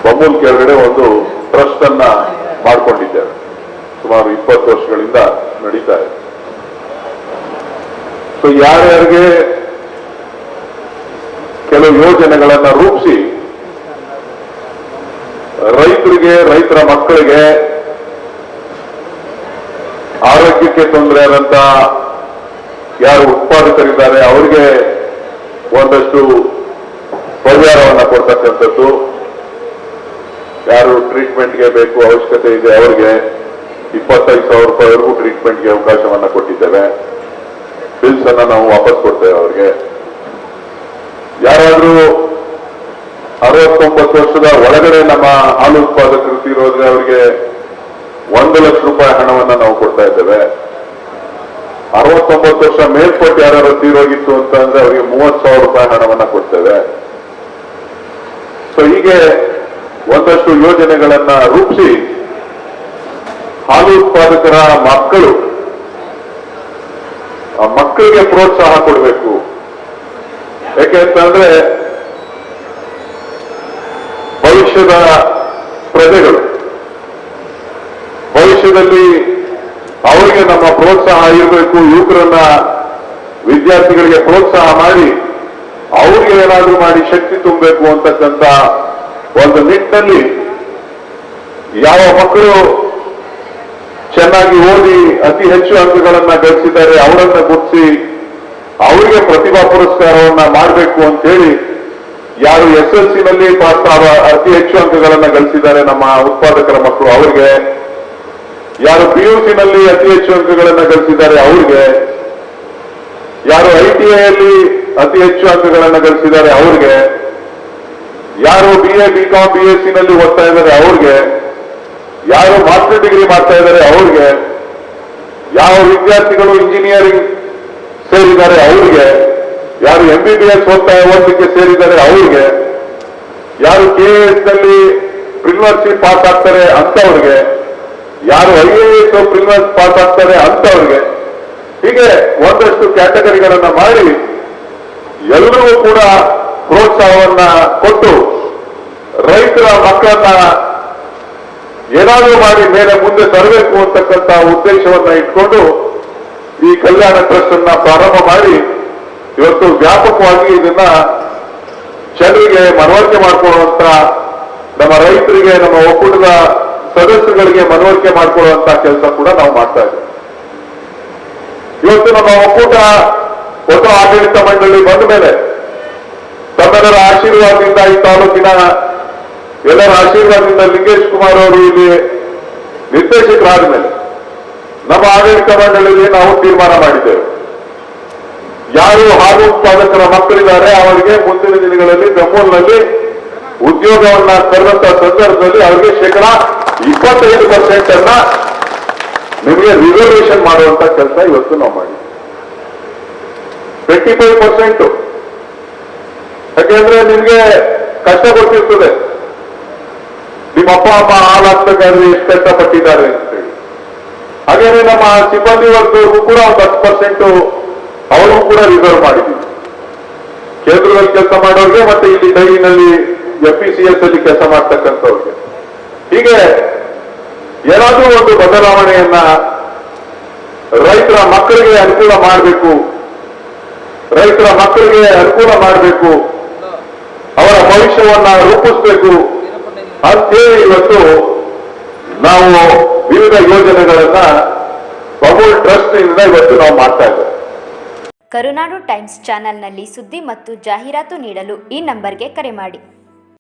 ಬಮೂಲ್ ಕೆಳಗಡೆ ಒಂದು ಟ್ರಸ್ಟ್ ಅನ್ನ ಮಾಡಿಕೊಂಡಿದ್ದೇವೆ. ಸುಮಾರು 20 ವರ್ಷಗಳಿಂದ ನಡೀತಾ ಇದೆ. ಸೊ ಯಾರ್ಯಾರಿಗೆ ಕೆಲವು ಯೋಜನೆಗಳನ್ನ ರೂಪಿಸಿ ರೈತರಿಗೆ, ರೈತರ ಮಕ್ಕಳಿಗೆ ಆರೋಗ್ಯಕ್ಕೆ ತೊಂದರೆ ಆದಂತ ಯಾರು ಉತ್ಪಾದಕರಿದ್ದಾರೆ ಅವರಿಗೆ ಒಂದಷ್ಟು ಪರಿಹಾರವನ್ನ ಕೊಡ್ತಕ್ಕಂಥದ್ದು, ಯಾರು ಟ್ರೀಟ್ಮೆಂಟ್ಗೆ ಬೇಕು ಅವಶ್ಯಕತೆ ಇದೆ ಅವರಿಗೆ 25,000 ರೂಪಾಯಿವರೆಗೂ ಟ್ರೀಟ್ಮೆಂಟ್ಗೆ ಅವಕಾಶವನ್ನ ಕೊಟ್ಟಿದ್ದೇವೆ. ಬಿಲ್ಸ್ ಅನ್ನ ನಾವು ವಾಪಸ್ ಕೊಡ್ತೇವೆ ಅವರಿಗೆ. ಯಾರಾದ್ರೂ 69 ವರ್ಷದ ಒಳಗಡೆ ನಮ್ಮ ಹಾಲು ಉತ್ಪಾದಕರು ತೀರೋದ್ರೆ ಅವರಿಗೆ 1 ಲಕ್ಷ ರೂಪಾಯಿ ಹಣವನ್ನ ನಾವು ಕೊಡ್ತಾ ಇದ್ದೇವೆ. 69 ವರ್ಷ ಮೇಲ್ಪಟ್ಟು ಯಾರು ತೀರೋಗಿತ್ತು ಅಂತ ಅಂದ್ರೆ ಅವರಿಗೆ 30,000 ರೂಪಾಯಿ ಹಣವನ್ನ ಕೊಡ್ತೇವೆ. ಸೊ ಹೀಗೆ ಒಂದಷ್ಟು ಯೋಜನೆಗಳನ್ನ ರೂಪಿಸಿ ಹಾಲು ಉತ್ಪಾದಕರ ಮಕ್ಕಳಿಗೆ ಪ್ರೋತ್ಸಾಹ ಕೊಡಬೇಕು. ಯಾಕೆಂತಂದ್ರೆ ಭವಿಷ್ಯದ ಪ್ರಜೆಗಳು, ಭವಿಷ್ಯದಲ್ಲಿ ಅವರಿಗೆ ನಮ್ಮ ಪ್ರೋತ್ಸಾಹ ಇರಬೇಕು. ಯುವಕರನ್ನ, ವಿದ್ಯಾರ್ಥಿಗಳಿಗೆ ಪ್ರೋತ್ಸಾಹ ಮಾಡಿ ಅವ್ರಿಗೆ ಏನಾದ್ರೂ ಮಾಡಿ ಶಕ್ತಿ ತುಂಬಬೇಕು ಅಂತಕ್ಕಂಥ ಒಂದು ನಿಟ್ಟಿನಲ್ಲಿ ಯಾವ ಮಕ್ಕಳು ಚೆನ್ನಾಗಿ ಓದಿ ಅತಿ ಹೆಚ್ಚು ಅಂಕಗಳನ್ನ ಗಳಿಸಿದ್ದಾರೆ ಅವರನ್ನ ಗುರುತಿಸಿ ಅವರಿಗೆ ಪ್ರತಿಭಾ ಪುರಸ್ಕಾರವನ್ನ ಮಾಡಬೇಕು ಅಂತ ಹೇಳಿ, ಯಾರು SSLC ನಲ್ಲಿ ಅತಿ ಹೆಚ್ಚು ಅಂಕಗಳನ್ನ ಗಳಿಸಿದ್ದಾರೆ ನಮ್ಮ ಉತ್ಪಾದಕರ ಮಕ್ಕಳು ಅವರಿಗೆ, ಯಾರು PUC ನಲ್ಲಿ ಅತಿ ಹೆಚ್ಚು ಅಂಕಗಳನ್ನ ಗಳಿಸಿದ್ದಾರೆ ಅವ್ರಿಗೆ, ಯಾರು ITI ಯಲ್ಲಿ ಅತಿ ಹೆಚ್ಚು ಅಂಕಗಳನ್ನ ಗಳಿಸಿದ್ದಾರೆ ಅವ್ರಿಗೆ, ಯಾರು BA, BCom, BSc ನಲ್ಲಿ ಓದ್ತಾ ಇದ್ದಾರೆ ಅವ್ರಿಗೆ, ಯಾರು ಮಾಸ್ಟರ್ ಡಿಗ್ರಿ ಮಾಡ್ತಾ ಇದ್ದಾರೆ ಅವ್ರಿಗೆ, ಯಾವ ವಿದ್ಯಾರ್ಥಿಗಳು ಇಂಜಿನಿಯರಿಂಗ್ ಸೇರಿದ್ದಾರೆ ಅವ್ರಿಗೆ, ಯಾರು MBBS ಓದಲಿಕ್ಕೆ ಸೇರಿದ್ದಾರೆ ಅವ್ರಿಗೆ, ಯಾರು KAS ನಲ್ಲಿ ಪ್ರಿಲಿಮಿನರಿ ಪಾಸ್ ಆಗ್ತಾರೆ ಅಂತವ್ರಿಗೆ, ಯಾರು IAS ಪ್ರಿಲಿಮಿನರಿ ಪಾಸ್ ಆಗ್ತಾರೆ ಅಂತವ್ರಿಗೆ, ಹೀಗೆ ಒಂದಷ್ಟು ಕ್ಯಾಟಗರಿಗಳನ್ನ ಮಾಡಿ ಎಲ್ಲರಿಗೂ ಕೂಡ ಪ್ರೋತ್ಸಾಹವನ್ನ ಕೊಟ್ಟು ರೈತರ ಮಕ್ಕಳನ್ನ ಏನಾದರೂ ಮಾಡಿ ಮೇಲೆ ಮುಂದೆ ತರಬೇಕು ಅಂತಕ್ಕಂಥ ಉದ್ದೇಶವನ್ನ ಇಟ್ಕೊಂಡು ಈ ಕಲ್ಯಾಣ ಟ್ರಸ್ಟ್ ಅನ್ನ ಪ್ರಾರಂಭ ಮಾಡಿ ಇವತ್ತು ವ್ಯಾಪಕವಾಗಿ ಇದನ್ನ ಜನರಿಗೆ ಮನವರಿಕೆ ಮಾಡಿಕೊಳ್ಳುವಂತ, ನಮ್ಮ ರೈತರಿಗೆ, ನಮ್ಮ ಒಕ್ಕೂಟದ ಸದಸ್ಯರುಗಳಿಗೆ ಮನವರಿಕೆ ಮಾಡಿಕೊಳ್ಳುವಂತ ಕೆಲಸ ಕೂಡ ನಾವು ಮಾಡ್ತಾ ಇದ್ದೇವೆ. ಇವತ್ತು ನಮ್ಮ ಒಕ್ಕೂಟ ಹೊಸ ಆಡಳಿತ ಮಂಡಳಿ ಬಂದ ಮೇಲೆ ತಮ್ಮೆಲ್ಲರ ಆಶೀರ್ವಾದದಿಂದ, ಈ ತಾಲೂಕಿನ ಎಲ್ಲರ ಆಶೀರ್ವಾದದಿಂದ ಲಿಂಗೇಶ್ ಕುಮಾರ್ ಅವರು ಇಲ್ಲಿ ನಿರ್ದೇಶಕರಾದ ಮೇಲೆ ನಮ್ಮ ಆಡಳಿತ ಮಂಡಳಿಯಲ್ಲಿ ನಾವು ತೀರ್ಮಾನ ಮಾಡಿದ್ದೇವೆ, ಯಾರು ಹಾಲು ಉತ್ಪಾದಕರ ಮಕ್ಕಳಿದ್ದಾರೆ ಅವರಿಗೆ ಮುಂದಿನ ದಿನಗಳಲ್ಲಿ ಬೆಂಬೂಲ್ನಲ್ಲಿ ಉದ್ಯೋಗವನ್ನ ತರುವಂತಹ ಸಂದರ್ಭದಲ್ಲಿ ಅವರಿಗೆ 25% ಅನ್ನ ನಿಮಗೆ ರಿಸರ್ವೇಶನ್ ಮಾಡುವಂತ ಕೆಲಸ ಇವತ್ತು ನಾವು ಮಾಡಿದ್ವಿ. 25%. ಯಾಕೆಂದ್ರೆ ನಿಮ್ಗೆ ಕಷ್ಟ ಗೊತ್ತಿರ್ತದೆ, ನಿಮ್ಮ ಅಪ್ಪ ಅಮ್ಮ ಹಾಲಾಗ್ಬೇಕಾದ್ರೆ ಎಷ್ಟು ಕಷ್ಟಪಟ್ಟಿದ್ದಾರೆ ಅಂತೇಳಿ. ಹಾಗೇನೆ ನಮ್ಮ ಸಿಬ್ಬಂದಿ ವರ್ಗದವ್ರಿಗೂ ಕೂಡ ಒಂದು 10% ಅವರು ಕೂಡ ರಿಸರ್ವ್ ಮಾಡಿದ್ದೀವಿ. ಕೇಂದ್ರದಲ್ಲಿ ಕೆಲಸ ಮಾಡೋರಿಗೆ ಮತ್ತೆ ಇಲ್ಲಿ ಡೈರಿನಲ್ಲಿ FPCS ಅಲ್ಲಿ ಕೆಲಸ ಮಾಡ್ತಕ್ಕಂಥವ್ರಿಗೆ. ಹೀಗೆ ಏನಾದ್ರೂ ಒಂದು ಬದಲಾವಣೆಯನ್ನ ರೈತರ ಮಕ್ಕಳಿಗೆ ಅನುಕೂಲ ಮಾಡಬೇಕು, ರೈತರ ಮಕ್ಕಳಿಗೆ ಅನುಕೂಲ ಮಾಡಬೇಕು, ಅವರ ಭವಿಷ್ಯವನ್ನ ರೂಪಿಸಬೇಕು ಅಂತೇಳಿ ಇವತ್ತು ನಾವು ವಿವಿಧ ಯೋಜನೆಗಳನ್ನ ಬಮೂಲ್ ಟ್ರಸ್ಟ್ ಇಂದ ಇವತ್ತು ನಾವು ಮಾಡ್ತಾ ಇದ್ದೇವೆ. ಕರುನಾಡು ಟೈಮ್ಸ್ ಚಾನೆಲ್ನಲ್ಲಿ ಸುದ್ದಿ ಮತ್ತು ಜಾಹೀರಾತು ನೀಡಲು ಈ ನಂಬರ್ಗೆ ಕರೆ ಮಾಡಿ.